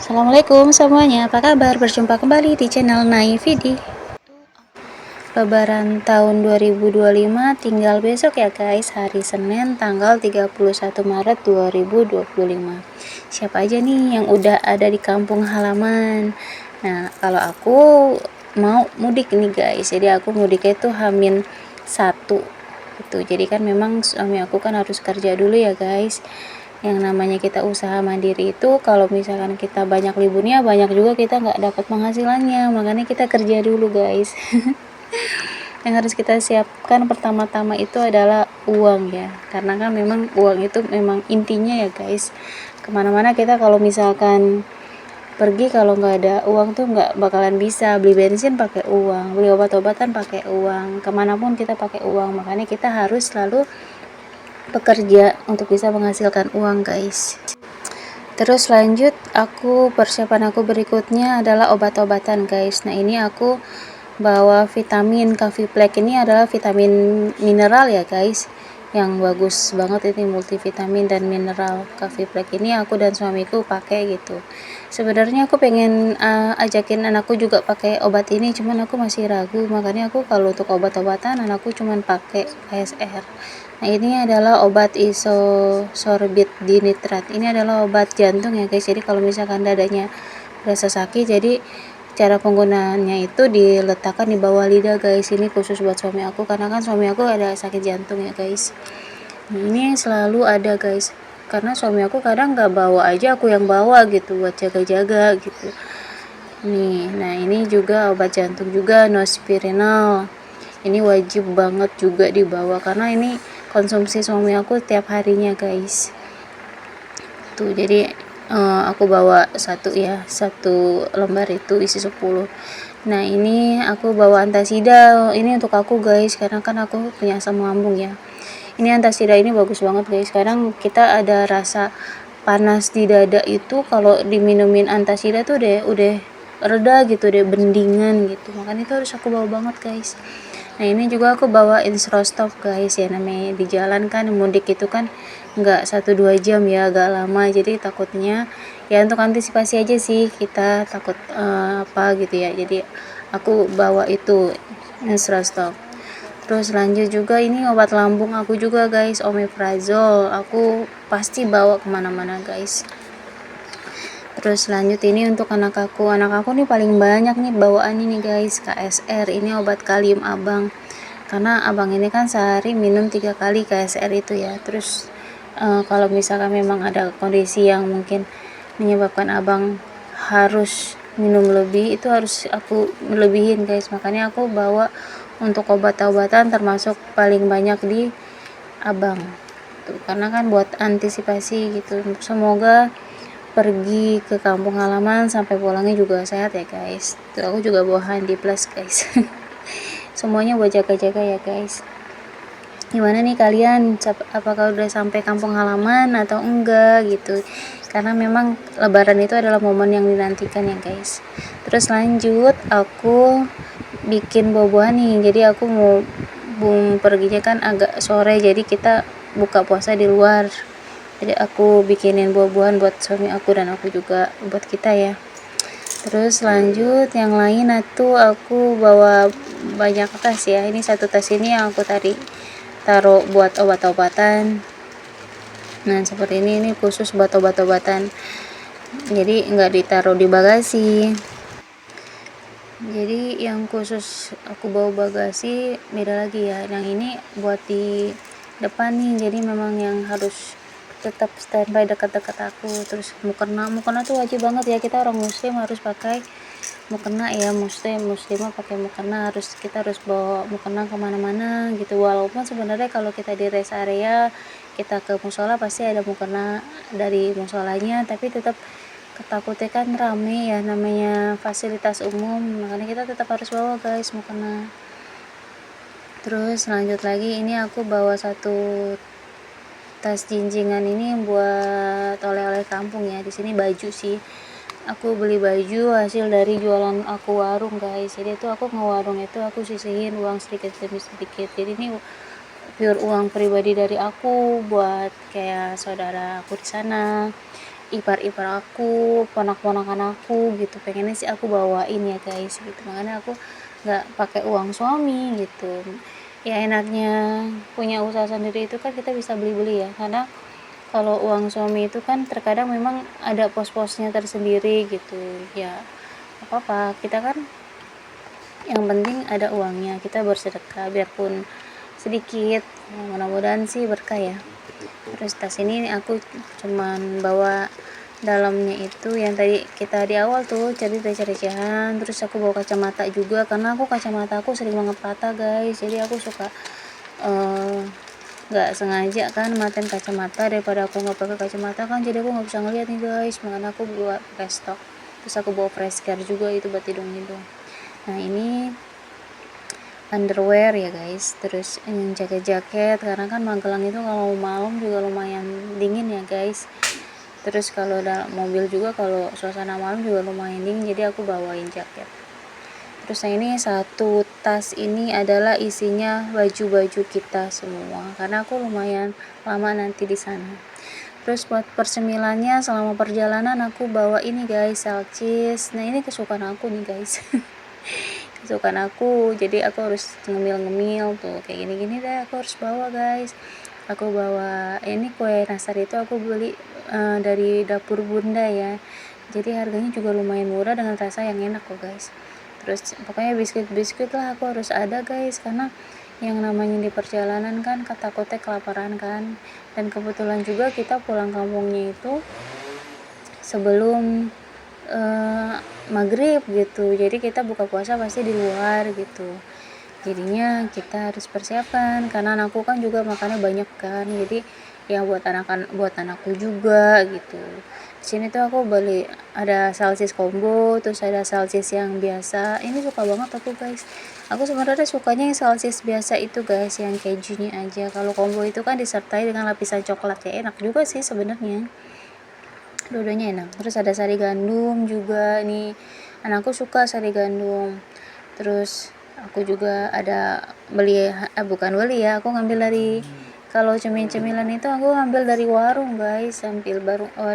Assalamualaikum semuanya, apa kabar? Berjumpa kembali di channel Nai Vidi. Lebaran tahun 2025 tinggal besok ya guys, hari Senin tanggal 31 Maret 2025. Siapa aja nih yang udah ada di kampung halaman? Nah, kalau aku mau mudik nih guys, jadi aku mudiknya itu H-1 itu. Jadi kan memang suami aku kan harus kerja dulu ya guys. Yang namanya kita usaha mandiri itu kalau misalkan kita banyak liburnya, banyak juga kita nggak dapat penghasilannya, makanya kita kerja dulu guys. Yang harus kita siapkan pertama-tama itu adalah uang ya, karena kan memang uang itu memang intinya ya guys. Kemana-mana kita kalau misalkan pergi, kalau nggak ada uang tuh nggak bakalan bisa beli bensin pakai uang, beli obat-obatan pakai uang, kemanapun kita pakai uang. Makanya kita harus selalu bekerja untuk bisa menghasilkan uang guys. Terus lanjut, persiapan aku berikutnya adalah obat-obatan guys. Nah ini aku bawa vitamin Caviplex, ini adalah vitamin mineral ya guys, yang bagus banget, ini multivitamin dan mineral. Caviplex ini aku dan suamiku pakai gitu. Sebenarnya aku pengen ajakin anakku juga pakai obat ini, cuman aku masih ragu. Makanya aku kalau untuk obat-obatan anakku cuman pakai KSR. Nah ini adalah obat isosorbit dinitrat, ini adalah obat jantung ya guys. Jadi kalau misalkan dadanya berasa sakit, jadi cara penggunaannya itu diletakkan di bawah lidah guys. Ini khusus buat suami aku karena kan suami aku ada sakit jantung ya guys. Ini selalu ada guys, karena suami aku kadang nggak bawa aja, aku yang bawa gitu buat jaga-jaga gitu nih. Nah ini juga obat jantung juga, nospirinol, ini wajib banget juga dibawa karena ini konsumsi suami aku tiap harinya guys tuh. Jadi aku bawa satu lembar itu isi 10. Nah ini aku bawa antasida, ini untuk aku guys karena kan aku punya asam lambung ya. Ini antasida ini bagus banget guys, kadang kita ada rasa panas di dada itu, kalau diminumin antasida tuh udah reda gitu deh, bendingan gitu. Makanya itu harus aku bawa banget guys. Nah ini juga aku bawa Insrostop guys ya, namanya di jalan kan mudik itu kan nggak 1-2 jam ya, agak lama, jadi takutnya ya untuk antisipasi aja sih, kita takut apa gitu ya, jadi aku bawa itu Insrostop. Terus lanjut juga ini obat lambung aku juga guys, omeprazol, aku pasti bawa kemana-mana guys. Terus lanjut ini untuk anak aku nih paling banyak nih bawaan ini guys, KSR, ini obat kalium abang, karena abang ini kan sehari minum 3 kali KSR itu ya. Terus kalau misalkan memang ada kondisi yang mungkin menyebabkan abang harus minum lebih, itu harus aku melebihin guys. Makanya aku bawa untuk obat-obatan termasuk paling banyak di abang tuh, karena kan buat antisipasi gitu. Semoga pergi ke kampung halaman sampai pulangnya juga sehat ya guys. Tuh aku juga bawa Handi Plus guys. Semuanya buat jaga-jaga ya guys. Gimana nih kalian, apakah udah sampai kampung halaman atau enggak gitu, karena memang lebaran itu adalah momen yang dinantikan ya guys. Terus lanjut, aku bikin buah-buahan nih, jadi aku mau perginya kan agak sore, jadi kita buka puasa di luar. Jadi aku bikinin buah-buahan buat suami aku dan aku juga buat kita ya. Terus lanjut yang lain, itu aku bawa banyak tas ya. Ini satu tas ini yang aku taruh buat obat-obatan. Nah seperti ini khusus buat obat-obatan, jadi nggak ditaruh di bagasi. Jadi yang khusus aku bawa bagasi beda lagi ya, yang ini buat di depan nih, jadi memang yang harus tetap standby dekat-dekat aku. Terus mukena tuh wajib banget ya, kita orang muslim harus pakai mukena ya, muslimah pakai mukena, kita harus bawa mukena kemana-mana gitu. Walaupun sebenarnya kalau kita di rest area, kita ke musola pasti ada mukena dari musolanya, tapi tetap ketakutnya kan rame ya, namanya fasilitas umum, makanya kita tetap harus bawa guys mukena. Terus lanjut lagi, ini aku bawa satu tas jinjingan, ini buat oleh-oleh kampung ya. Di sini baju sih, aku beli baju hasil dari jualan aku warung guys. Jadi itu aku ngewarung itu aku sisihin uang sedikit demi sedikit, jadi ini pure uang pribadi dari aku buat kayak saudara aku di sana, ipar-ipar aku, ponak-ponakan aku gitu, pengennya sih aku bawain ya guys gitu, makanya aku nggak pakai uang suami gitu. Ya enaknya punya usaha sendiri itu kan kita bisa beli-beli ya, karena kalau uang suami itu kan terkadang memang ada pos-posnya tersendiri gitu ya. Apa-apa, kita kan yang penting ada uangnya, kita bersedekah biarpun sedikit, mudah-mudahan sih berkah ya. Terus tas ini aku cuman bawa dalamnya itu yang tadi kita di awal tuh cerita-ceritahan. Terus aku bawa kacamata juga karena aku kacamata aku sering banget patah guys, jadi aku suka nggak sengaja kan matiin kacamata, daripada aku nggak pakai kacamata kan jadi aku nggak bisa ngeliat nih guys, makanya aku bawa stok. Terus aku bawa fresh care juga itu buat hidung. Nah ini underwear ya guys, terus jaket-jaket karena kan Magelang itu kalau malam juga lumayan dingin ya guys. Terus kalau dalam mobil juga kalau suasana malam juga lumayan dingin, jadi aku bawain jaket. Terus ini satu tas ini adalah isinya baju-baju kita semua karena aku lumayan lama nanti di sana. Terus buat persemilannya selama perjalanan aku bawa ini guys, salcis. Nah ini kesukaan aku nih guys. Kesukaan aku, jadi aku harus ngemil-ngemil tuh kayak gini-gini deh, aku harus bawa guys. Aku bawa ini kue nastar itu aku beli dari dapur bunda ya, jadi harganya juga lumayan murah dengan rasa yang enak kok guys. Terus pokoknya biskuit lah aku harus ada guys, karena yang namanya di perjalanan kan takutnya kelaparan kan. Dan kebetulan juga kita pulang kampungnya itu sebelum maghrib gitu, jadi kita buka puasa pasti di luar gitu, jadinya kita harus persiapan karena anakku kan juga makannya banyak kan, jadi ya buat anakku juga gitu. Di sini tuh aku beli ada salsis combo, terus ada salsis yang biasa. Ini suka banget aku guys, aku sebenarnya sukanya yang salsis biasa itu guys, yang kejunya aja. Kalau combo itu kan disertai dengan lapisan coklat ya, enak juga sih sebenarnya, dua-duanya enak. Terus ada sari gandum juga nih, anakku suka sari gandum. Terus aku juga ada bukan beli ya, aku ngambil dari, kalau cemilan itu aku ngambil dari warung guys,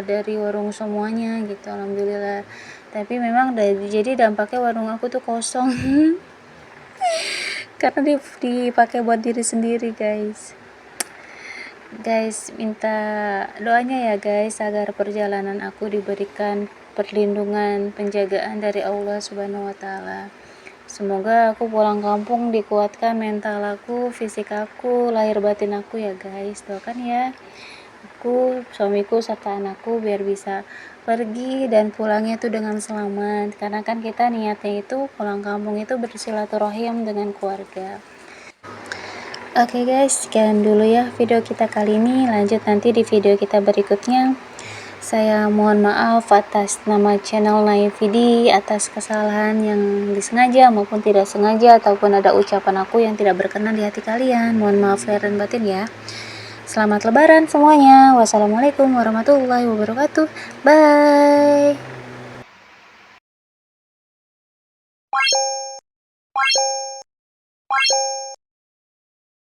dari warung semuanya gitu, alhamdulillah. Tapi memang jadi dampaknya warung aku tuh kosong karena dipakai buat diri sendiri guys. Minta doanya ya guys agar perjalanan aku diberikan perlindungan, penjagaan dari Allah Subhanahu wa taala. Semoga aku pulang kampung dikuatkan mental aku, fisik aku, lahir batin aku ya guys. Doakan ya aku, suamiku serta anakku biar bisa pergi dan pulangnya itu dengan selamat, karena kan kita niatnya itu pulang kampung itu bersilaturahim dengan keluarga. Oke guys, sekian dulu ya video kita kali ini. Lanjut nanti di video kita berikutnya. Saya mohon maaf atas nama channel Naividi, atas kesalahan yang disengaja maupun tidak sengaja, ataupun ada ucapan aku yang tidak berkenan di hati kalian. Mohon maaf lahir dan batin ya. Selamat lebaran semuanya. Wassalamualaikum warahmatullahi wabarakatuh. Bye.